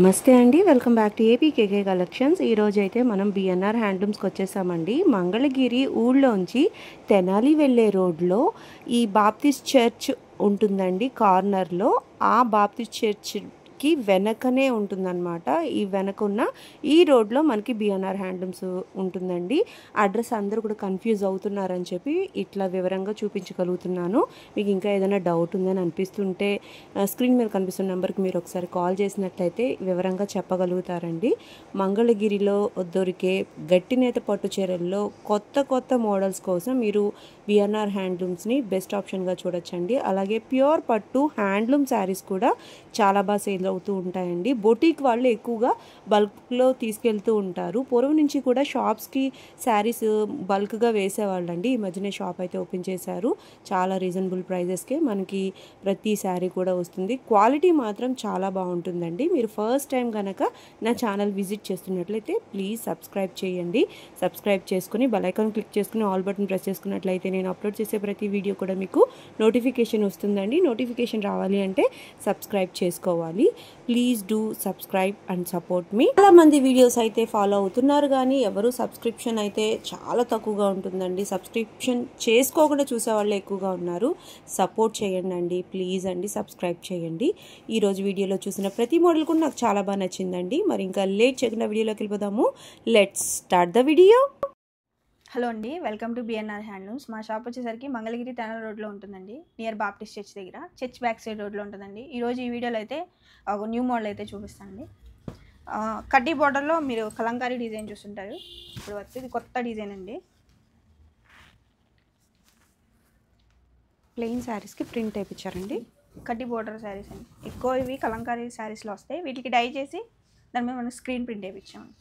నమస్తే అండి, welcome back to APKK collections. ఈరోజు అయితే మనం బిఎన్ఆర్ హ్యాండ్లూమ్స్కి వచ్చేసామండి. మంగళగిరి ఊళ్ళోంచి తెనాలి వెళ్ళే రోడ్లో ఈ బాప్టిస్ట్ చర్చ్ ఉంటుందండి కార్నర్లో. ఆ బాప్టిస్ట్ చర్చ్కి వెనకనే ఉంటుందన్నమాట. ఈ వెనక ఉన్న ఈ రోడ్లో మనకి బిఎన్ఆర్ హ్యాండ్లూమ్స్ ఉంటుందండి. అడ్రస్ అందరూ కూడా కన్ఫ్యూజ్ అవుతున్నారని చెప్పి ఇట్లా వివరంగా చూపించగలుగుతున్నాను. మీకు ఇంకా ఏదైనా డౌట్ ఉందని అనిపిస్తుంటే స్క్రీన్ మీద కనిపిస్తున్న నెంబర్కి మీరు ఒకసారి కాల్ చేసినట్లయితే వివరంగా చెప్పగలుగుతారండి. మంగళగిరిలో దొరికే గట్టినేత పట్టు చీరల్లో కొత్త మోడల్స్ కోసం మీరు బిఎన్ఆర్ హ్యాండ్లూమ్స్ని బెస్ట్ ఆప్షన్గా చూడొచ్చండి. అలాగే ప్యూర్ పట్టు హ్యాండ్లూమ్ శారీస్ కూడా చాలా బాగా సేల్ అవుతూ ఉంటాయండి. బొటీక్ వాళ్ళు ఎక్కువగా బల్క్లో తీసుకెళ్తూ ఉంటారు. పూర్వం నుంచి కూడా షాప్స్కి శారీస్ బల్క్గా వేసేవాళ్ళండి. ఈ మధ్యనే షాప్ అయితే ఓపెన్ చేశారు. చాలా రీజనబుల్ ప్రైజెస్కే మనకి ప్రతి శారీ కూడా వస్తుంది. క్వాలిటీ మాత్రం చాలా బాగుంటుందండి. మీరు ఫస్ట్ టైం కనుక నా ఛానల్ విజిట్ చేస్తున్నట్లయితే ప్లీజ్ సబ్స్క్రైబ్ చేయండి. సబ్స్క్రైబ్ చేసుకుని బెల్ ఐకాన్ క్లిక్ చేసుకుని ఆల్ బటన్ ప్రెస్ చేసుకున్నట్లయితే నేను అప్లోడ్ చేసే ప్రతి వీడియో కూడా మీకు నోటిఫికేషన్ వస్తుందండి. నోటిఫికేషన్ రావాలి అంటే సబ్స్క్రైబ్ చేసుకోవాలి. Please do subscribe and support me. చాలా మంది వీడియోస్ అయితే ఫాలో అవుతున్నారు కానీ ఎవరు సబ్స్క్రిప్షన్ అయితే చాలా తక్కువగా ఉంటుందండి. సబ్స్క్రిప్షన్ చేసుకోకుండా చూసే వాళ్ళు ఎక్కువగా ఉన్నారు. సపోర్ట్ చేయండి అండి, ప్లీజ్ అండి, సబ్స్క్రైబ్ చేయండి. ఈరోజు వీడియోలో చూసిన ప్రతి మోడల్ కూడా నాకు చాలా బాగా నచ్చిందండి. మరి ఇంకా లేట్ చేయకుండా వీడియోలోకి వెళ్ళిపోదాము. Let's start the video. Hello అండి, వెల్కమ్ టు బిఎన్ఆర్ హ్యాండ్లూమ్స్. మా షాప్ వచ్చేసరికి మంగళగిరి తెనాలి రోడ్లో ఉంటుందండి, నియర్ బాప్టిస్ట్ చర్చ్ దగ్గర. చర్చ్ బ్యాక్ సైడ్ రోడ్లో ఉంటుందండి. ఈరోజు ఈ వీడియోలో అయితే ఒక న్యూ మోడల్ అయితే చూపిస్తానండి. కడ్డీ బార్డర్లో మీరు కలంకారీ డిజైన్ చూస్తుంటారు. ఇప్పుడు వచ్చి ఇది కొత్త డిజైన్ అండి. ప్లెయిన్ శారీస్కి ప్రింట్ వేయించారండి. కడ్డీ బార్డర్ శారీస్ అండి. ఎక్కువ ఇవి కలంకారీ శారీస్లో వస్తాయి. వీటికి డై చేసి దాని మీద మనం స్క్రీన్ ప్రింట్ వేయించామండి.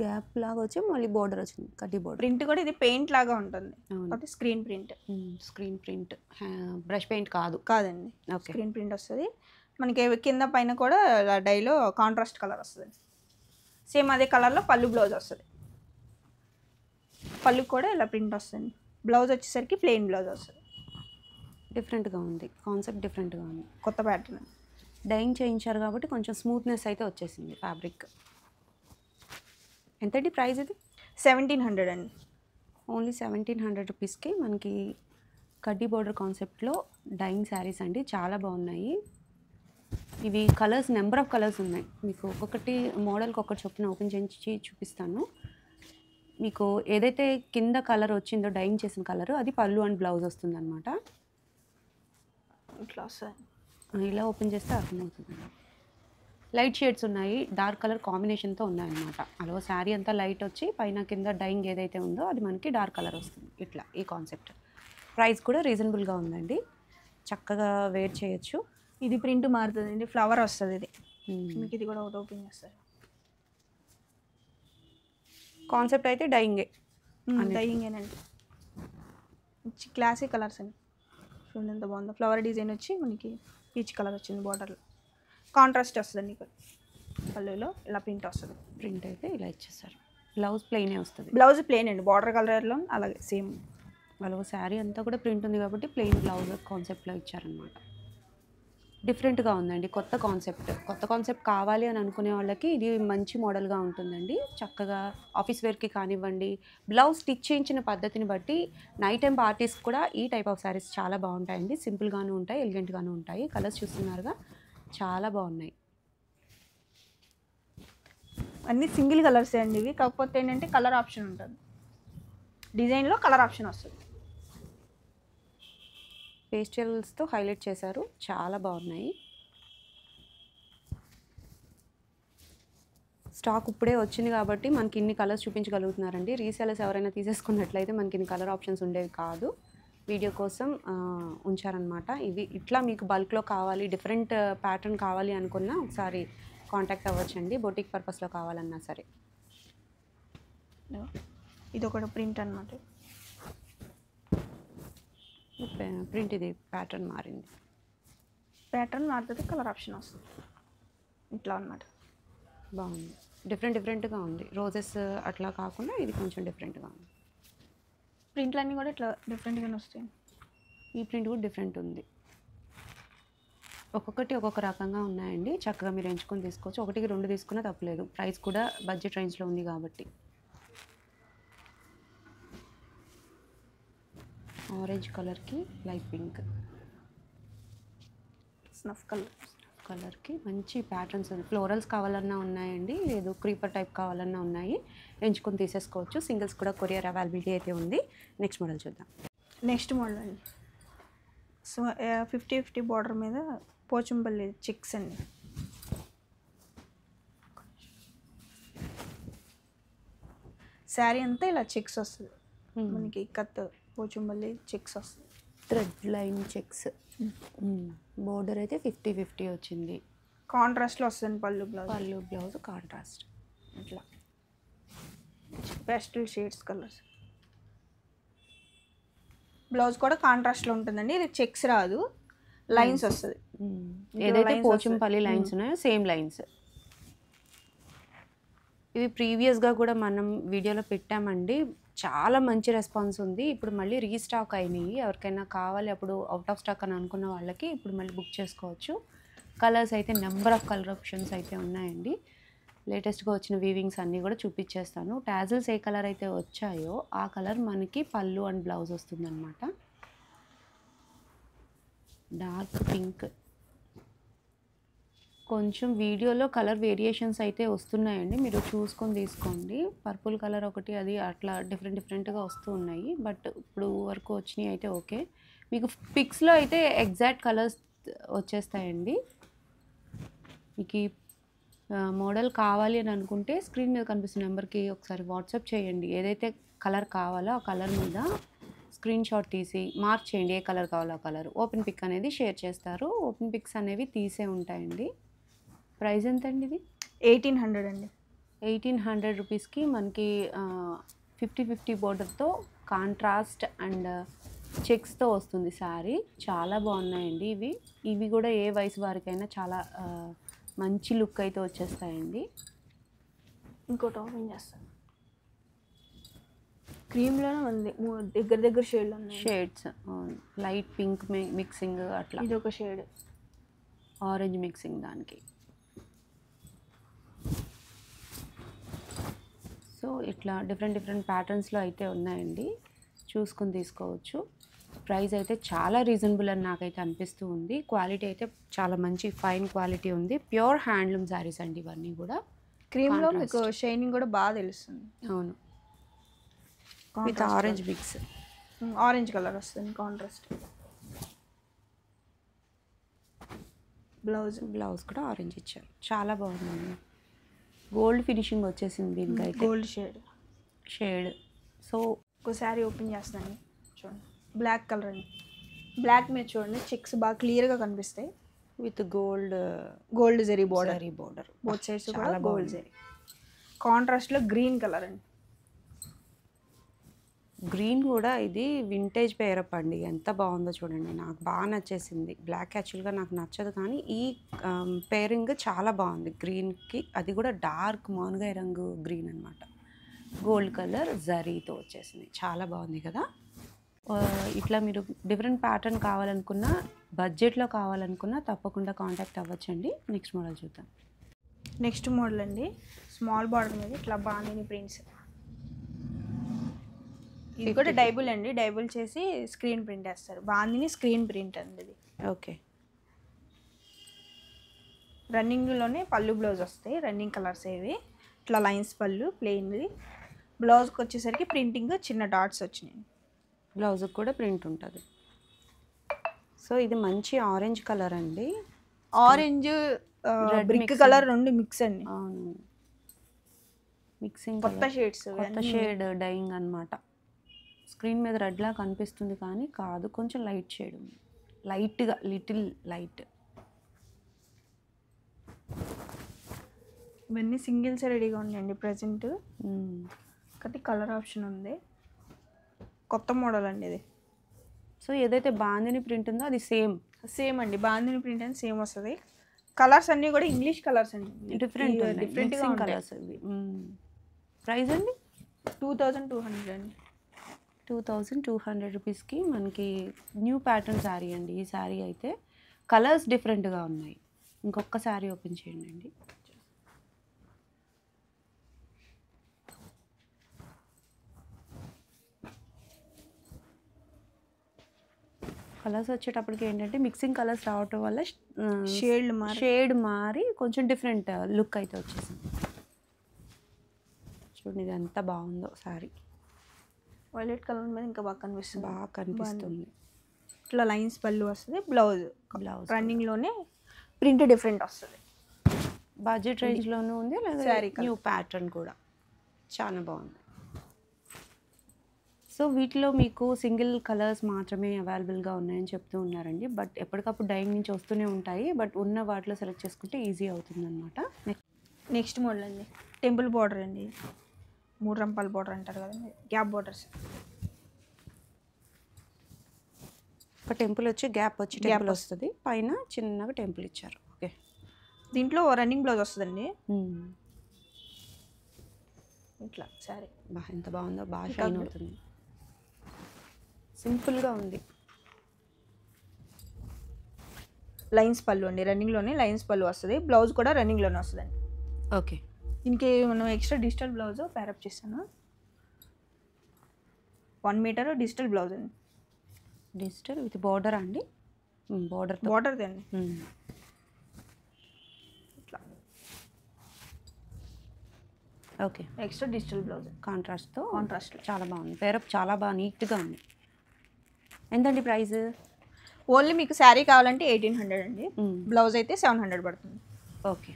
గ్యాప్ లాగా వచ్చి మళ్ళీ బోర్డర్ వచ్చింది. కడ్డీ బోర్డర్ ప్రింట్ కూడా ఇది పెయింట్ లాగా ఉంటుంది. అది screen print. Screen print, brush paint కాదండి, స్క్రీన్ ప్రింట్ వస్తుంది. మనకి కింద పైన కూడా డైలో కాంట్రాస్ట్ కలర్ వస్తుంది. సేమ్ అదే కలర్లో పళ్ళు బ్లౌజ్ వస్తుంది. పళ్ళు కూడా ఇలా ప్రింట్ వస్తుంది. బ్లౌజ్ వచ్చేసరికి ప్లెయిన్ బ్లౌజ్ వస్తుంది. డిఫరెంట్గా ఉంది, కాన్సెప్ట్ డిఫరెంట్గా ఉంది. కొత్త ప్యాటర్న్. డైయింగ్ చేయించారు కాబట్టి కొంచెం స్మూత్నెస్ అయితే వచ్చేసింది ఫ్యాబ్రిక్. ఎంతండి ప్రైస్ ఇది? 1700 అండి. ఓన్లీ 1700 రూపీస్కి మనకి కడ్డీ బోర్డర్ కాన్సెప్ట్లో డైయింగ్ శారీస్ అండి. చాలా బాగున్నాయి. ఇవి కలర్స్, నెంబర్ ఆఫ్ కలర్స్ ఉన్నాయి. మీకు ఒక్కొక్కటి మోడల్కి ఒక్కటి చొప్పున ఓపెన్ చేయించి చూపిస్తాను. మీకు ఏదైతే కింద కలర్ వచ్చిందో డైయింగ్ చేసిన కలర్, అది పళ్ళు అండ్ బ్లౌజ్ వస్తుంది అనమాట. ఇట్లా వస్తుంది. ఇలా ఓపెన్ చేస్తే అర్థమవుతుంది. లైట్ షేడ్స్ ఉన్నాయి, డార్క్ కలర్ కాంబినేషన్తో ఉన్నాయన్నమాట. అలా శారీ అంతా లైట్ వచ్చి పైన కింద డైయింగ్ ఏదైతే ఉందో అది మనకి డార్క్ కలర్ వస్తుంది. ఇట్లా ఈ కాన్సెప్ట్. ప్రైస్ కూడా రీజనబుల్గా ఉందండి, చక్కగా వేర్ చేయొచ్చు. ఇది ప్రింట్ మారుతుందండి, ఫ్లవర్ వస్తుంది. ఇది మీకు ఇది కూడా ఒకటి ఓపెన్ చేస్తారు. కాన్సెప్ట్ అయితే డైయింగే, డైయింగేనండి. క్లాసిక్ కలర్స్ అండి. చూడండి ఎంత బాగుందో. ఫ్లవర్ డిజైన్ వచ్చి మనకి పీచ్ కలర్ వచ్చింది. బార్డర్లో కాంట్రాస్ట్ వస్తుందండి. ఇక్కడ పళ్ళులో ఇలా ప్రింట్ వస్తుంది. ప్రింట్ అయితే ఇలా ఇచ్చేస్తారు. బ్లౌజ్ ప్లెయినే వస్తుంది. బ్లౌజ్ ప్లెయిన్ అండి, బార్డర్ కలర్లో అలాగే సేమ్. వాళ్ళ శారీ అంతా కూడా ప్రింట్ ఉంది కాబట్టి ప్లెయిన్ బ్లౌజ్ కాన్సెప్ట్లో ఇచ్చారనమాట. డిఫరెంట్గా ఉందండి, కొత్త కాన్సెప్ట్ కావాలి అని అనుకునే వాళ్ళకి ఇది మంచి మోడల్గా ఉంటుందండి. చక్కగా ఆఫీస్ వేర్కి కానివ్వండి, బ్లౌజ్ స్టిచ్ చేయించిన పద్ధతిని బట్టి నైట్ టైం పార్టీస్ కూడా ఈ టైప్ ఆఫ్ శారీస్ చాలా బాగుంటాయండి. సింపుల్గాను ఉంటాయి, ఎలిగెంట్గాను ఉంటాయి. కలర్స్ చూస్తున్నారుగా, చాలా బాగున్నాయి. అన్నీ సింగిల్ కలర్సే అండి ఇవి. కాకపోతే ఏంటంటే కలర్ ఆప్షన్ ఉంటుంది, డిజైన్లో కలర్ ఆప్షన్ వస్తుంది. పేస్టల్స్తో హైలైట్ చేశారు, చాలా బాగున్నాయి. స్టాక్ ఇప్పుడే వచ్చింది కాబట్టి మనకి ఇన్ని కలర్స్ చూపించగలుగుతున్నారండి. రీసెలర్స్ ఎవరైనా తీసేసుకున్నట్లయితే మనకి ఇన్ని కలర్ ఆప్షన్స్ ఉండేవి కాదు. వీడియో కోసం ఉంచారనమాట. ఇవి ఇట్లా మీకు బల్క్లో కావాలి, డిఫరెంట్ ప్యాటర్న్ కావాలి అనుకున్నా ఒకసారి కాంటాక్ట్ అవ్వచ్చండి. బొటిక్ పర్పస్లో కావాలన్నా సరే. ఇది ఒకటి ప్రింట్ అనమాట. ప్రింట్ ఇది ప్యాటర్న్ మారింది. ప్యాటర్న్ మారుతుంది, కలర్ ఆప్షన్ వస్తుంది. ఇట్లా అనమాట. బాగుంది, డిఫరెంట్గా ఉంది. రోజెస్ అట్లా కాకుండా ఇది కొంచెం డిఫరెంట్గా ఉంది. ప్రింట్లు అన్నీ కూడా ఇట్లా డిఫరెంట్గానే వస్తాయి. ఈ ప్రింట్ కూడా డిఫరెంట్ ఉంది. ఒక్కొక్కటి ఒక్కొక్క రకంగా ఉన్నాయండి. చక్కగా మీరు ఎంచుకొని తీసుకోవచ్చు. 1కి 2 తీసుకున్నా తప్పులేదు. ప్రైస్ కూడా బడ్జెట్ రేంజ్‌లో ఉంది కాబట్టి. ఆరెంజ్ కలర్‌కి లైట్ పింక్ స్నఫ్ కలర్‌కి మంచి ప్యాటర్న్స్ ఫ్లోరల్స్ కావాలన్నా ఉన్నాయండి. లేదు క్రీపర్ టైప్ కావాలన్నా ఉన్నాయి. ఎంచుకొని తీసేసుకోవచ్చు. సింగిల్స్ కూడా కొరియర్ అవైలబిలిటీ అయితే ఉంది. నెక్స్ట్ మోడల్ చూద్దాం. నెక్స్ట్ మోడల్ అండి. సో 50-50 బార్డర్ మీద పోచంపల్లి చెక్స్ అండి. శారీ అంతా ఇలా చెక్స్ వస్తుంది. మనకి కత్ పోచంపల్లి చెక్స్ వస్తుంది. Thread line checks. బోర్డర్ అయితే 50-50 వచ్చింది. కాంట్రాస్ట్లో వస్తుంది పళ్ళు బ్లౌజ్ కాంట్రాస్ట్ ఇట్లా పేస్టల్ షేడ్స్ కలర్స్. బ్లౌజ్ కూడా కాంట్రాస్ట్లో ఉంటుందండి. ఇది చెక్స్ రాదు, లైన్స్ వస్తుంది. ఏదైతే పోచంపల్లి లైన్స్ ఉన్నాయో సేమ్ లైన్స్. ఇవి ప్రీవియస్గా కూడా మనం వీడియోలో పెట్టామండి. చాలా మంచి రెస్పాన్స్ ఉంది. ఇప్పుడు మళ్ళీ రీస్టాక్ అయినాయి. ఎవరికైనా కావాలి అప్పుడు అవుట్ ఆఫ్ స్టాక్ అని అనుకున్న వాళ్ళకి ఇప్పుడు మళ్ళీ బుక్ చేసుకోవచ్చు. కలర్స్ అయితే నెంబర్ ఆఫ్ కలర్ ఆప్షన్స్ అయితే ఉన్నాయండి. లేటెస్ట్గా వచ్చిన వీవింగ్స్ అన్నీ కూడా చూపించేస్తాను. టాజిల్స్ ఏ కలర్ అయితే వచ్చాయో ఆ కలర్ మనకి పళ్ళు అండ్ బ్లౌజ్ వస్తుందన్నమాట. Dark pink. కొంచెం వీడియోలో కలర్ వేరియేషన్స్ అయితే వస్తున్నాయండి. మీరు చూసుకొని తీసుకోండి. పర్పుల్ కలర్ ఒకటి అది అట్లా డిఫరెంట్గా వస్తూ ఉన్నాయి. బట్ ఇప్పుడు వరకు వచ్చినాయి అయితే ఓకే. మీకు పిక్స్లో అయితే ఎగ్జాక్ట్ కలర్స్ వచ్చేస్తాయండి. మీకు ఈ మోడల్ కావాలి అని అనుకుంటే స్క్రీన్ మీద కనిపిస్తున్న నెంబర్కి ఒకసారి వాట్సాప్ చేయండి. ఏదైతే కలర్ కావాలో ఆ కలర్ మీద స్క్రీన్ షాట్ తీసి మార్క్ చేయండి. ఏ కలర్ కావాలో ఆ కలర్. ఓపెన్ పిక్ అనేది షేర్ చేస్తారు. ఓపెన్ పిక్స్ అనేవి తీసే ఉంటాయండి. ప్రైస్ ఎంత అండి ఇది? 1800 అండి. 1800 రూపీస్కి మనకి 50-50 బోర్డర్తో కాంట్రాస్ట్ అండ్ చెక్స్తో వస్తుంది శారీ. చాలా బాగున్నాయండి ఇవి కూడా ఏ వయసు వారికైనా చాలా మంచి లుక్ అయితే వచ్చేస్తాయండి. ఇంకోటి ఓపెన్ చేస్తాను. క్రీమ్లోనే ఉంది, దగ్గర షేడ్లు ఉన్నాయి. షేడ్స్ లైట్ పింక్ మిక్సింగ్ అట్లా. ఇది ఒక షేడ్ ఆరెంజ్ మిక్సింగ్ దానికి. సో ఇట్లా డిఫరెంట్ ప్యాటర్న్స్లో అయితే ఉన్నాయండి. చూసుకొని తీసుకోవచ్చు. ప్రైస్ అయితే చాలా రీజనబుల్ అని నాకైతే అనిపిస్తూ ఉంది. క్వాలిటీ అయితే చాలా మంచి ఫైన్ క్వాలిటీ ఉంది. ప్యూర్ హ్యాండ్లూమ్ శారీస్ అండి ఇవన్నీ కూడా. క్రీమ్లో మీకు షైనింగ్ కూడా బాగా తెలుస్తుంది. అవును, with orange mix. Orange colour వస్తుంది కాంట్రాస్ట్. బ్లౌజ్ కూడా ఆరెంజ్ ఇచ్చారు. చాలా బాగుందండి. గోల్డ్ ఫినిషింగ్ వచ్చేసింది దీనికైతే. Gold shade. సో ఒక శారీ ఓపెన్ చేస్తాను చూడండి. బ్లాక్ కలర్ అండి. బ్లాక్ మీద చూడండి చెక్స్ బాగా క్లియర్గా కనిపిస్తాయి. With gold zari border. Both sides కూడా గోల్డ్ జరీ. కాంట్రాస్ట్లో గ్రీన్ కలర్ అండి. గ్రీన్ కూడా ఇది వింటేజ్ పేరప్ అండి. ఎంత బాగుందో చూడండి. నాకు బాగా నచ్చేసింది. బ్లాక్ యాక్చువల్గా నాకు నచ్చదు కానీ ఈ పేరింగ్ చాలా బాగుంది గ్రీన్కి. అది కూడా డార్క్ మానుగాయ రంగు గ్రీన్ అనమాట. గోల్డ్ కలర్ జరీతో వచ్చేసింది. చాలా బాగుంది కదా. ఇట్లా మీరు డిఫరెంట్ ప్యాటర్న్ కావాలనుకున్నా, బడ్జెట్లో కావాలనుకున్నా తప్పకుండా కాంటాక్ట్ అవ్వచ్చండి. నెక్స్ట్ మోడల్ చూద్దాం. నెక్స్ట్ మోడల్ అండి. స్మాల్ బార్డర్ మీద ఇట్లా బాందిని ప్రింట్స్. ఇది కూడా డైబుల్ అండి. డైబుల్ చేసి స్క్రీన్ ప్రింట్ వేస్తారు. బాందిని స్క్రీన్ ప్రింట్ అండి ఇది. ఓకే. రన్నింగ్లోనే పళ్ళు బ్లౌజ్ వస్తాయి. రన్నింగ్ కలర్స్ ఇవి. ఇట్లా లైన్స్ పళ్ళు ప్లెయిన్ది. బ్లౌజ్కి వచ్చేసరికి ప్రింటింగ్ చిన్న డాట్స్ వచ్చినాయి. బ్లౌజ్కి కూడా ప్రింట్ ఉంటుంది. సో ఇది మంచి ఆరెంజ్ కలర్ అండి. ఆరెంజ్ బ్రిక్ కలర్ రెండు మిక్స్ అండి. అవును, మిక్సింగ్ కొత్త షేడ్స్, కొత్త షేడ్ డైయింగ్ అనమాట. స్క్రీన్ మీద రెడ్లా కనిపిస్తుంది కానీ కాదు, కొంచెం లైట్ షేడ్ ఉంది. లైట్గా లిటిల్ లైట్. ఇవన్నీ సింగిల్స్ రెడీగా ఉన్నాయండి ప్రజెంట్. ఒకటి కలర్ ఆప్షన్ ఉంది. కొత్త మోడల్ అండి ఇది. సో ఏదైతే బాందిని ప్రింట్ ఉందో అది సేమ్ అండి. బాందిని ప్రింట్ అని సేమ్ వస్తుంది. కలర్స్ అన్నీ కూడా ఇంగ్లీష్ కలర్స్ అండి. డిఫరెంట్గా కలర్స్ ఇవి. ప్రైస్ అండి 2200 అండి. 2200 రూపీస్కి మనకి న్యూ ప్యాటర్న్ శారీ అండి. ఈ శారీ అయితే కలర్స్ డిఫరెంట్గా ఉన్నాయి. ఇంకొక శారీ ఓపెన్ చేయండి అండి. కలర్స్ వచ్చేటప్పటికి ఏంటంటే మిక్సింగ్ కలర్స్ రావటం వల్ల షేడ్ మారి కొంచెం డిఫరెంట్ లుక్ అయితే వచ్చేసింది. చూడండి ఇది ఎంత బాగుందో శారీ. వైలెట్ కలర్ మీద ఇంకా బాగా కనిపిస్తుంది. ఇట్లా లైన్స్ పళ్ళు వస్తుంది. బ్లౌజ్ రన్నింగ్లోనే ప్రింట్ డిఫరెంట్ వస్తుంది. బడ్జెట్ రేంజ్లోనూ ఉంది, అలాగే న్యూ ప్యాటర్న్ కూడా చాలా బాగుంది. సో వీటిలో మీకు సింగిల్ కలర్స్ మాత్రమే అవైలబుల్గా ఉన్నాయని చెప్తూ ఉన్నారండి. బట్ ఎప్పటికప్పుడు డైయింగ్ నుంచి వస్తూనే ఉంటాయి. బట్ ఉన్న వాటిలో సెలెక్ట్ చేసుకుంటే ఈజీ అవుతుంది అనమాట. నెక్స్ట్ మోడల్ అండి టెంపుల్ బార్డర్ అండి. 3 రంపాల బార్డర్ అంటారు కదండి, గ్యాప్ బార్డర్స్. ఒక టెంపుల్ వచ్చి గ్యాప్ వచ్చి టెంపుల్ వస్తుంది, పైన చిన్నగా టెంపుల్ ఇచ్చారు. ఓకే, దీంట్లో రన్నింగ్ బ్లౌజ్ వస్తుందండి. ఇట్లా సారీ ఎంత బాగుందో, బాగా షైన్ అవుతుంది. సింపుల్గా ఉంది. లైన్స్ పళ్ళు అండి, రన్నింగ్లోనే లైన్స్ పళ్ళు వస్తుంది. బ్లౌజ్ కూడా రన్నింగ్లోనే వస్తుందండి. ఓకే, దీనికి మనం ఎక్స్ట్రా డిజిటల్ బ్లౌజ్ ప్యారప్ చేస్తాను. 1 మీటర్ డిజిటల్ బ్లౌజ్ అండి. డిజిటల్ విత్ బార్డర్ అండి. బార్డర్ అండి. ఇట్లా okay, extra digital blouse contrast చాలా బాగుంది. పేరప్ చాలా బాగా నీట్గా ఉంది. ఎంతండి ప్రైస్? ఓన్లీ మీకు శారీ కావాలంటే 1800 అండి. బ్లౌజ్ అయితే 700 పడుతుంది. ఓకే,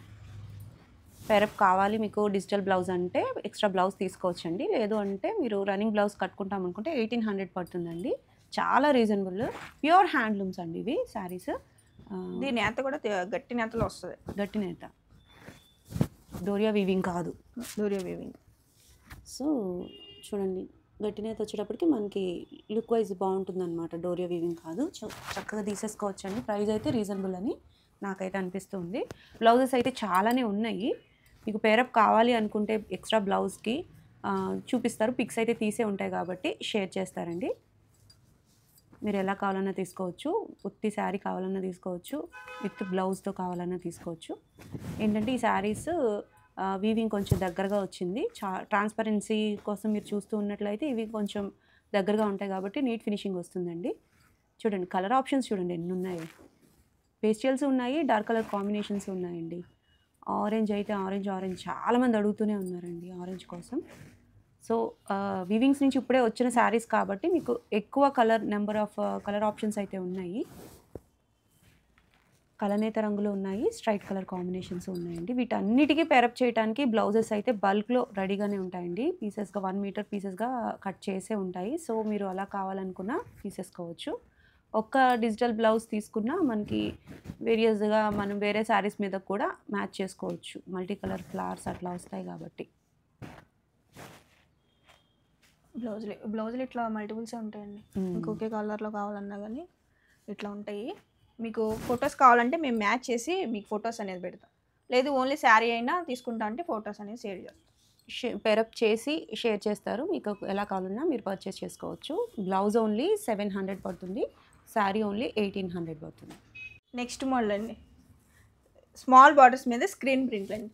పేరప్ కావాలి మీకు డిజిటల్ బ్లౌజ్ అంటే ఎక్స్ట్రా బ్లౌజ్ తీసుకోవచ్చండి. లేదు అంటే మీరు రన్నింగ్ బ్లౌజ్ కట్టుకుంటాం అనుకుంటే 1800 పడుతుందండి. చాలా రీజనబుల్. ప్యూర్ హ్యాండ్లూమ్స్ అండి ఇవి శారీస్. దీని నేత కూడా గట్టి నేతలో వస్తుంది. గట్టి నేత, డోరియా వీవింగ్ కాదు. డోరియా వీవింగ్. సో చూడండి, గట్టి నేత వచ్చేటప్పటికి మనకి లుక్ వైజ్ బాగుంటుంది అనమాట. డోరియా వీవింగ్ కాదు, చక్కగా తీసేసుకోవచ్చు అండి. ప్రైస్ అయితే రీజనబుల్ అని నాకైతే అనిపిస్తుంది. బ్లౌజెస్ అయితే చాలానే ఉన్నాయి. మీకు పేరప్ కావాలి అనుకుంటే ఎక్స్ట్రా బ్లౌజ్కి చూపిస్తారు. పిక్స్ అయితే తీసే ఉంటాయి కాబట్టి షేర్ చేస్తారండి. మీరు ఎలా కావాలన్నా తీసుకోవచ్చు. ఉత్తి శారీ కావాలన్నా తీసుకోవచ్చు, విత్ బ్లౌజ్తో కావాలన్నా తీసుకోవచ్చు. ఏంటంటే ఈ శారీస్ వీవింగ్ కొంచెం దగ్గరగా వచ్చింది. ట్రాన్స్పరెన్సీ కోసం మీరు చూస్తూ ఉన్నట్లయితే ఇవి కొంచెం దగ్గరగా ఉంటాయి కాబట్టి నీట్ ఫినిషింగ్ వస్తుందండి. చూడండి కలర్ ఆప్షన్స్ చూడండి ఎన్ని ఉన్నాయి. పేస్టల్స్ ఉన్నాయి, డార్క్ కలర్ కాంబినేషన్స్ ఉన్నాయండి. ఆరెంజ్ అయితే ఆరెంజ్ చాలామంది అడుగుతూనే ఉన్నారండి ఆరెంజ్ కోసం. సో వీవింగ్స్ నుంచి ఇప్పుడే వచ్చిన శారీస్ కాబట్టి మీకు ఎక్కువ నెంబర్ ఆఫ్ కలర్ ఆప్షన్స్ అయితే ఉన్నాయి. కలనేత రంగులు ఉన్నాయి, స్ట్రైట్ కలర్ కాంబినేషన్స్ ఉన్నాయండి. వీటన్నిటికీ పేరప్ చేయడానికి బ్లౌజెస్ అయితే బల్క్లో రెడీగానే ఉంటాయండి. పీసెస్గా 1 మీటర్ పీసెస్గా కట్ చేసే ఉంటాయి. సో మీరు అలా కావాలనుకున్నా తీసేసుకోవచ్చు. ఒక్క డిజిటల్ బ్లౌజ్ తీసుకున్నా మనకి వేరియస్గా మనం వేరే శారీస్ మీద కూడా మ్యాచ్ చేసుకోవచ్చు. మల్టీ కలర్ ఫ్లవర్స్ అట్లా వస్తాయి కాబట్టి. బ్లౌజులు ఇట్లా మల్టిపుల్స్ ఉంటాయండి. ఇంకొకే కలర్లో కావాలన్నా కానీ ఇట్లా ఉంటాయి. మీకు ఫొటోస్ కావాలంటే మేము మ్యాచ్ చేసి మీకు ఫొటోస్ అనేది పెడతాం. లేదు ఓన్లీ శారీ అయినా తీసుకుంటా అంటే ఫొటోస్ అనేది షేర్ చేస్తాం. పేరప్ చేసి షేర్ చేస్తారు. మీకు ఎలా కావాలన్నా మీరు పర్చేస్ చేసుకోవచ్చు. బ్లౌజ్ ఓన్లీ 700 పడుతుంది, శారీ ఓన్లీ 1800 పడుతుంది. నెక్స్ట్ మోడల్ అండి, స్మాల్ బార్డర్స్ మీద స్క్రీన్ ప్రింట్ అండి.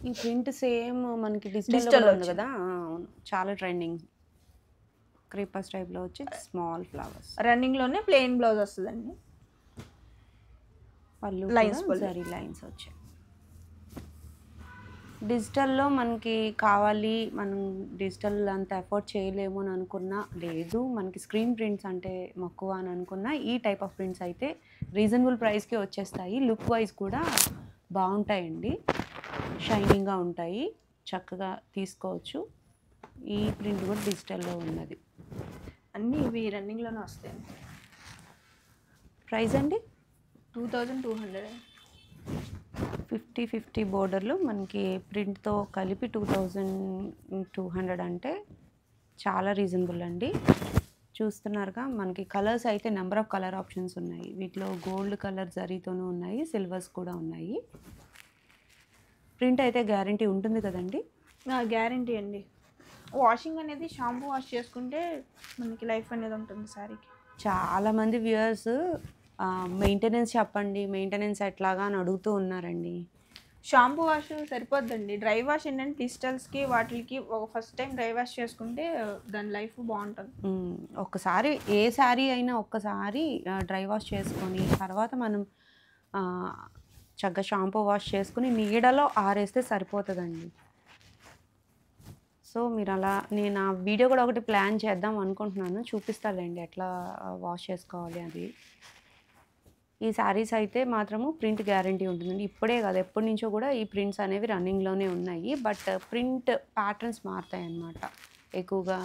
ఈ ప్రింట్ సేమ్ మనకి డిజిటల్ ఉంది కదా, చాలా ట్రెండింగ్. క్రీపర్స్ టైప్లో వచ్చి స్మాల్ ఫ్లవర్స్. రన్నింగ్లోనే ప్లెయిన్ బ్లౌజ్ వస్తుందండి. పళ్ళు జరీ లైన్స్ వచ్చాయి. డిజిటల్లో మనకి కావాలి, మనం డిజిటల్ అంత ఎఫోర్డ్ చేయలేము అని అనుకున్నా, లేదు మనకి స్క్రీన్ ప్రింట్స్ అంటే మక్కువ అని అనుకున్నా, ఈ టైప్ ఆఫ్ ప్రింట్స్ అయితే రీజనబుల్ ప్రైస్కి వచ్చేస్తాయి. లుక్ వైజ్ కూడా బాగుంటాయండి, షైనింగ్గా ఉంటాయి, చక్కగా తీసుకోవచ్చు. ఈ ప్రింట్ కూడా డిజిటల్లో ఉన్నది. అన్నీ ఇవి రన్నింగ్లోనే వస్తాయండి. ప్రైస్ అండి 2200. 50-50 బోర్డర్లు మనకి ప్రింట్తో కలిపి 2200 అంటే చాలా రీజనబుల్ అండి. చూస్తున్నారుగా మనకి కలర్స్ అయితే నెంబర్ ఆఫ్ కలర్ ఆప్షన్స్ ఉన్నాయి. వీటిలో గోల్డ్ కలర్ జరీతోనూ ఉన్నాయి, సిల్వర్స్ కూడా ఉన్నాయి. ప్రింట్ అయితే గ్యారంటీ ఉంటుంది కదండి? గ్యారంటీ అండి. వాషింగ్ అనేది షాంపూ వాష్ చేసుకుంటే మనకి లైఫ్ అనేది ఉంటుంది శారీకి. చాలామంది వ్యూయర్స్ మెయింటెనెన్స్ చెప్పండి, మెయింటెనెన్స్ ఎట్లాగా అని అడుగుతూ ఉన్నారండి. షాంపూ వాష్ సరిపోద్దండి. డ్రై వాష్ ఏంటంటే డిజిటల్స్కి వాటికి ఒక ఫస్ట్ టైం డ్రై వాష్ చేసుకుంటే దాని లైఫ్ బాగుంటుంది. ఒక్కసారి ఏ శారీ అయినా ఒక్కసారి డ్రై వాష్ చేసుకొని తర్వాత మనం చక్కగా షాంపూ వాష్ చేసుకుని నీడలో ఆరేస్తే సరిపోతుందండి. సో మీరు అలా నేను ఆ వీడియో కూడా ఒకటి ప్లాన్ చేద్దాం అనుకుంటున్నాను, చూపిస్తాలేండి ఎట్లా వాష్ చేసుకోవాలి అది. ఈ శారీస్ అయితే మాత్రము ప్రింట్ గ్యారంటీ ఉంటుందండి. ఇప్పుడే కాదు, ఎప్పటి నుంచో కూడా ఈ ప్రింట్స్ అనేవి రన్నింగ్లోనే ఉన్నాయి. బట్ ప్రింట్ ప్యాటర్న్స్ మారుతాయి అన్నమాట. ఎక్కువగా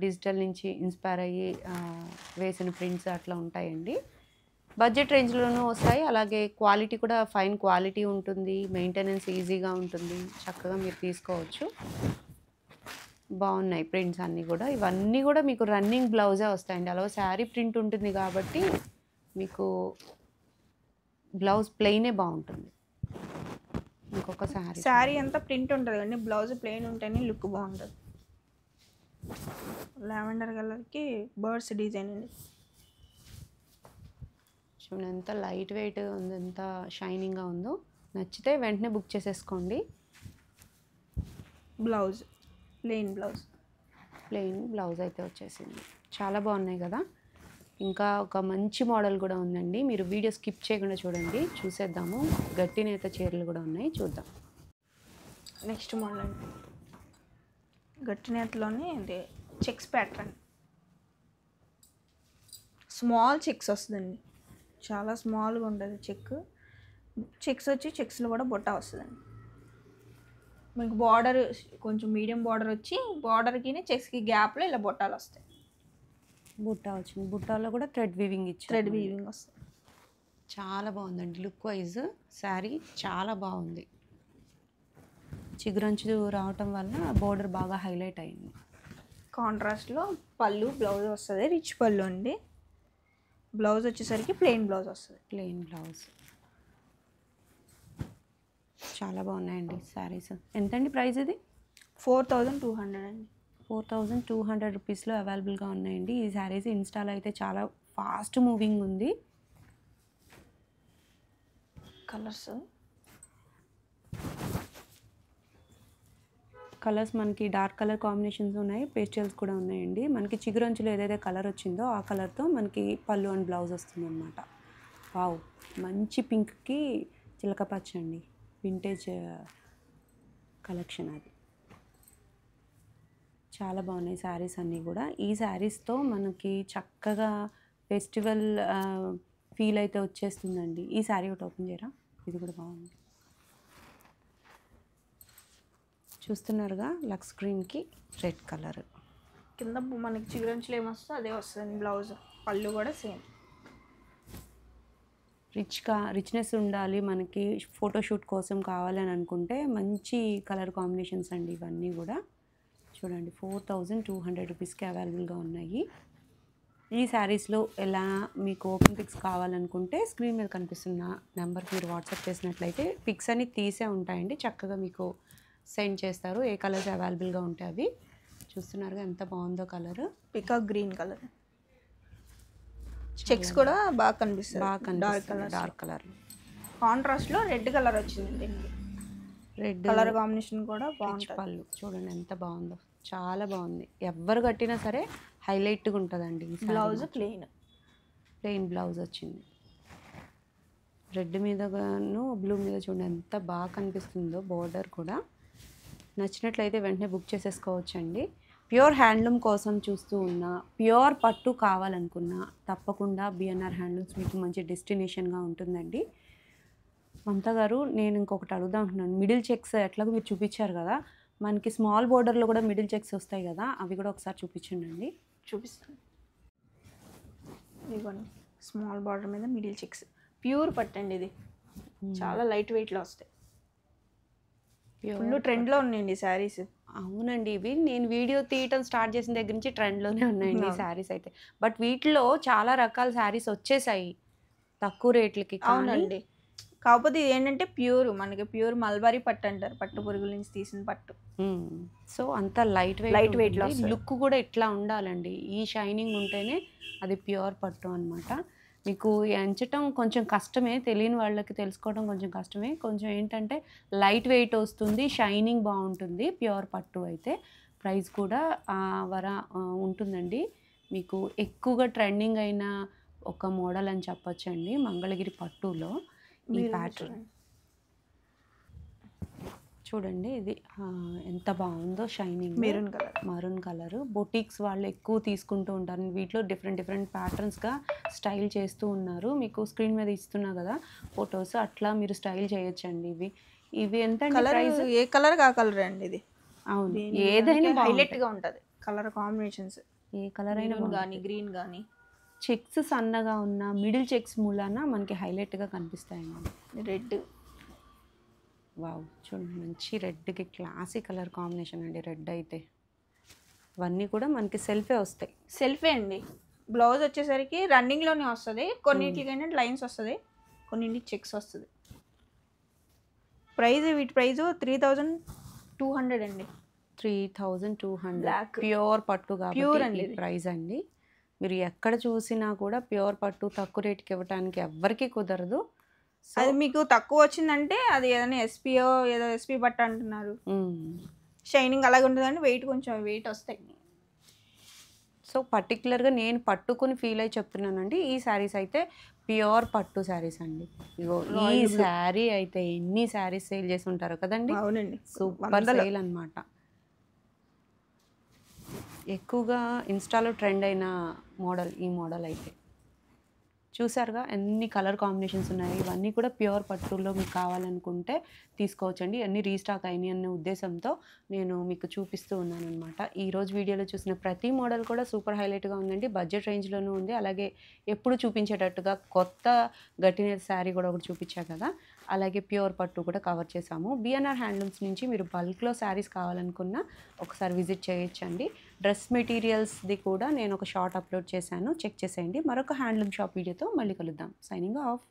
డిజిటల్ నుంచి ఇన్స్పైర్ అయ్యి వేసిన ప్రింట్స్ అట్లా ఉంటాయండి. బడ్జెట్ రేంజ్లోనూ వస్తాయి, అలాగే క్వాలిటీ కూడా ఫైన్ క్వాలిటీ ఉంటుంది, మెయింటెనెన్స్ ఈజీగా ఉంటుంది, చక్కగా మీరు తీసుకోవచ్చు. బాగున్నాయి ప్రింట్స్ అన్నీ కూడా. ఇవన్నీ కూడా మీకు రన్నింగ్ బ్లౌజే వస్తాయండి. అలా శారీ ప్రింట్ ఉంటుంది కాబట్టి మీకు బ్లౌజ్ ప్లెయినే బాగుంటుంది. ఇంకొక శారీ అంతా ప్రింట్ ఉంటుంది కానీ బ్లౌజ్ ప్లెయిన్ ఉంటేనే లుక్ బాగుంటుంది. లావెండర్ కలర్కి బర్డ్స్ డిజైన్ అండి. చూడండి ఎంత లైట్ వెయిట్ ఉంది, ఎంత షైనింగ్గా ఉందో. నచ్చితే వెంటనే బుక్ చేసేసుకోండి. బ్లౌజ్ ప్లెయిన్ బ్లౌజ్ అయితే వచ్చేసింది. చాలా బాగున్నాయి కదా. ఇంకా ఒక మంచి మోడల్ కూడా ఉందండి, మీరు వీడియో స్కిప్ చేయకుండా చూడండి, చూసేద్దాము. గట్టి నేత చీరలు కూడా ఉన్నాయి, చూద్దాం. నెక్స్ట్ మోడల్ అండి, గట్టి నేతలోనే ఇది చెక్స్ ప్యాటర్న్. స్మాల్ చెక్స్ వస్తుందండి, చాలా స్మాల్గా ఉంటుంది చెక్స్ వచ్చి చెక్స్లో కూడా బుట్ట వస్తుందండి. మీకు బార్డర్ కొంచెం మీడియం బార్డర్ వచ్చి బార్డర్కి చెక్స్కి గ్యాప్లో ఇలా బుట్టాలు వస్తాయి. బుట్ట వచ్చింది, బుట్టాలో కూడా థ్రెడ్ వీవింగ్ వస్తుంది. చాలా బాగుందండి లుక్ వైజ్. శారీ చాలా బాగుంది. చిగురంచు రావటం వల్ల బోర్డర్ బాగా హైలైట్ అయింది. కాంట్రాస్ట్లో పళ్ళు బ్లౌజ్ వస్తుంది, రిచ్ పళ్ళు అండి. బ్లౌజ్ వచ్చేసరికి ప్లెయిన్ బ్లౌజ్ వస్తుంది. చాలా బాగున్నాయండి శారీస్. ఎంతండి ప్రైస్ ఇది? 4200 అండి. 4200 రూపీస్లో అవైలబుల్గా ఉన్నాయండి ఈ శారీస్. ఇన్స్టాలో అయితే చాలా ఫాస్ట్ మూవింగ్ ఉంది. కలర్స్ మనకి డార్క్ కలర్ కాంబినేషన్స్ ఉన్నాయి, పేస్టల్స్ కూడా ఉన్నాయండి. మనకి చిగురంచులో ఏదైతే కలర్ వచ్చిందో ఆ కలర్తో మనకి పళ్ళు అండ్ బ్లౌజ్ వస్తుంది అనమాట. వావ్, మంచి పింక్కి చిలక పచ్చ అండి, వింటేజ్ కలెక్షన్ అది. చాలా బాగున్నాయి శారీస్ అన్నీ కూడా. ఈ శారీస్తో మనకి చక్కగా ఫెస్టివల్ ఫీల్ అయితే వచ్చేస్తుందండి. ఈ శారీ ఒకటి ఓపెన్ చేయరా, ఇది కూడా బాగుంది. చూస్తున్నారుగా, లక్స్ గ్రీన్కి రెడ్ కలర్. కింద మనకి చిగురంచులు ఏమొస్తుందో అదే వస్తుంది బ్లౌజ్. పళ్ళు కూడా సేమ్. రిచ్నెస్ ఉండాలి మనకి, ఫోటోషూట్ కోసం కావాలని అనుకుంటే మంచి కలర్ కాంబినేషన్స్ అండి ఇవన్నీ కూడా. చూడండి 4200 రూపీస్కి అవైలబుల్గా ఉన్నాయి. ఈ శారీస్లో ఎలా మీకు ఓపెన్ పిక్స్ కావాలనుకుంటే స్క్రీన్ మీద కనిపిస్తున్న నెంబర్కి మీరు వాట్సాప్ చేసినట్లయితే పిక్స్ అన్ని తీసే ఉంటాయండి, చక్కగా మీకు సెండ్ చేస్తారు. ఏ కలర్స్ అవైలబుల్గా ఉంటాయి అవి. చూస్తున్నారుగా ఎంత బాగుందో colour, peacock green colour. Checks కూడా బాగా కనిపిస్తుంది, డార్క్ కలర్. కాంట్రాస్ట్లో రెడ్ కలర్ వచ్చింది. రెడ్ కలర్ కాంబినేషన్ కూడా బాగుంటుంది. పళ్ళు చూడండి ఎంత బాగుందో, చాలా బాగుంది. ఎవరు కట్టినా సరే హైలైట్గా ఉంటుందండి. బ్లౌజ్ ప్లెయిన్ బ్లౌజ్ వచ్చింది. రెడ్ మీదగాను బ్లూ మీద చూడండి ఎంత బాగా కనిపిస్తుందో బోర్డర్ కూడా. నచ్చినట్లయితే వెంటనే బుక్ చేసేసుకోవచ్చండి. ప్యూర్ హ్యాండ్లూమ్ కోసం చూస్తూ ఉన్నా, ప్యూర్ పట్టు కావాలనుకున్నా తప్పకుండా బిఎన్ఆర్ హ్యాండ్లూమ్స్ మీకు మంచి డెస్టినేషన్గా ఉంటుందండి. మమతా గారు, నేను ఇంకొకటి అడుగుదాం అంటున్నాను. మిడిల్ చెక్స్ ఎట్లాగో మీరు చూపించారు కదా, మనకి స్మాల్ బోర్డర్లో కూడా మిడిల్ చెక్స్ వస్తాయి కదా, అవి కూడా ఒకసారి చూపించండి. చూపిస్తాను. ఇదిగోండి, స్మాల్ బార్డర్ మీద మిడిల్ చెక్స్, ప్యూర్ పట్టండి. ఇది చాలా లైట్ వెయిట్లో వస్తాయి. ఫుల్ ట్రెండ్లో ఉన్నాయండి శారీస్. అవునండి, ఇవి నేను వీడియో తీయటం స్టార్ట్ చేసిన దగ్గర నుంచి ట్రెండ్లోనే ఉన్నాయండి ఈ శారీస్ అయితే. బట్ వీటిలో చాలా రకాల శారీస్ వచ్చేసాయి తక్కువ రేట్లకి. అవునండి, కాకపోతే ఇది ఏంటంటే మనకి ప్యూర్ మల్బరీ పట్టు అంటారు, పట్టు పురుగుల నుంచి తీసిన పట్టు. సో అంత లైట్ వెయిట్లో లుక్ కూడా ఇట్లా ఉండాలండి. ఈ షైనింగ్ ఉంటేనే అది ప్యూర్ పట్టు అనమాట. మీకు ఎంచటం కొంచెం కష్టమే, తెలియని వాళ్ళకి తెలుసుకోవడం కొంచెం కష్టమే. కొంచెం ఏంటంటే లైట్ వెయిట్ వస్తుంది, షైనింగ్ బాగుంటుంది ప్యూర్ పట్టు అయితే. ప్రైస్ కూడా ఉంటుందండి. మీకు ఎక్కువగా ట్రెండింగ్ అయిన ఒక మోడల్ అని చెప్పొచ్చండి మంగళగిరి పట్టులో ఈ ప్యాటర్న్. చూడండి ఇది ఎంత బాగుందో, షైనింగ్ మరూన్ కలర్. బొటిక్స్ వాళ్ళు ఎక్కువ తీసుకుంటూ ఉంటారు వీటిలో. డిఫరెంట్ ప్యాటర్న్స్గా స్టైల్ చేస్తూ ఉన్నారు. మీకు స్క్రీన్ మీద ఇస్తున్నా కదా ఫొటోస్, అట్లా మీరు స్టైల్ చేయొచ్చండి. ఇవి ఎంత ప్రైస్? ఏ కలర్ కా కలర్ అండి ఇది. అవును, ఏదైనా హైలైట్గా ఉంటుంది కలర్ కాంబినేషన్స్. ఏ కలర్ అయినా కానీ గ్రీన్ కానీ. చెక్స్ సన్నగా ఉన్న మిడిల్ చెక్స్ మూలాన మనకి హైలైట్గా కనిపిస్తాయండి. రెడ్, వావ్ చూడండి, మంచి రెడ్కి క్లాసీ కలర్ కాంబినేషన్ అండి. రెడ్ అయితే ఇవన్నీ కూడా మనకి సెల్ఫే వస్తాయి. సెల్ఫే అండి. బ్లౌజ్ వచ్చేసరికి రన్నింగ్లోనే వస్తుంది. కొన్నింటికైనా లైన్స్ వస్తుంది, కొన్నింటికి చెక్స్ వస్తుంది. వీటి ప్రైస్ 3200 అండి. 3200 ప్యూర్ పట్టు కాబట్టి ప్రైస్ అండి. మీరు ఎక్కడ చూసినా కూడా ప్యూర్ పట్టు తక్కువ రేట్కి ఇవ్వడానికి ఎవ్వరికీ కుదరదు. అది మీకు తక్కువ వచ్చిందంటే అది ఏదైనా ఎస్పీ బట్ట అంటున్నారు. షైనింగ్ అలాగే ఉంటుందండి. కొంచెం వెయిట్ వస్తాయి. సో పర్టికులర్గా నేను పట్టుకుని ఫీల్ అయ్యి చెప్తున్నానండి. ఈ శారీస్ అయితే ప్యూర్ పట్టు శారీస్ అండి. ఇగో ఈ శారీ అయితే ఎన్ని శారీస్ సేల్ చేసి ఉంటారు కదండి. అవునండి, సూపర్ సేల్ అనమాట. ఎక్కువగా ఇన్స్టాలో ట్రెండ్ అయిన మోడల్ ఈ మోడల్ అయితే. చూసారుగా ఎన్ని కలర్ కాంబినేషన్స్ ఉన్నాయి. ఇవన్నీ కూడా ప్యూర్ పట్టులో మీకు కావాలనుకుంటే తీసుకోవచ్చండి. అన్నీ రీస్టాక్ అయినాయి అనే ఉద్దేశంతో నేను మీకు చూపిస్తూ ఉన్నాను అనమాట. ఈరోజు వీడియోలో చూసిన ప్రతి మోడల్ కూడా సూపర్ హైలైట్గా ఉందండి. బడ్జెట్ రేంజ్లోనూ ఉంది. అలాగే ఎప్పుడు చూపించేటట్టుగా కొత్త గట్టినేర్ శారీ కూడా ఒకటి చూపించా కదా, అలాగే ప్యూర్ పట్టు కూడా కవర్ చేసాము. బిఎన్ఆర్ హ్యాండ్లూమ్స్ నుంచి మీరు బల్క్లో శారీస్ కావాలనుకున్నా ఒకసారి విజిట్ చేయొచ్చండి. డ్రెస్ మెటీరియల్స్ది కూడా నేను ఒక షార్ట్ అప్లోడ్ చేశాను, చెక్ చేసేయండి. మరొక హ్యాండ్లూమ్ షాప్ వీడియోతో మళ్ళీ కలుద్దాం. Signing off.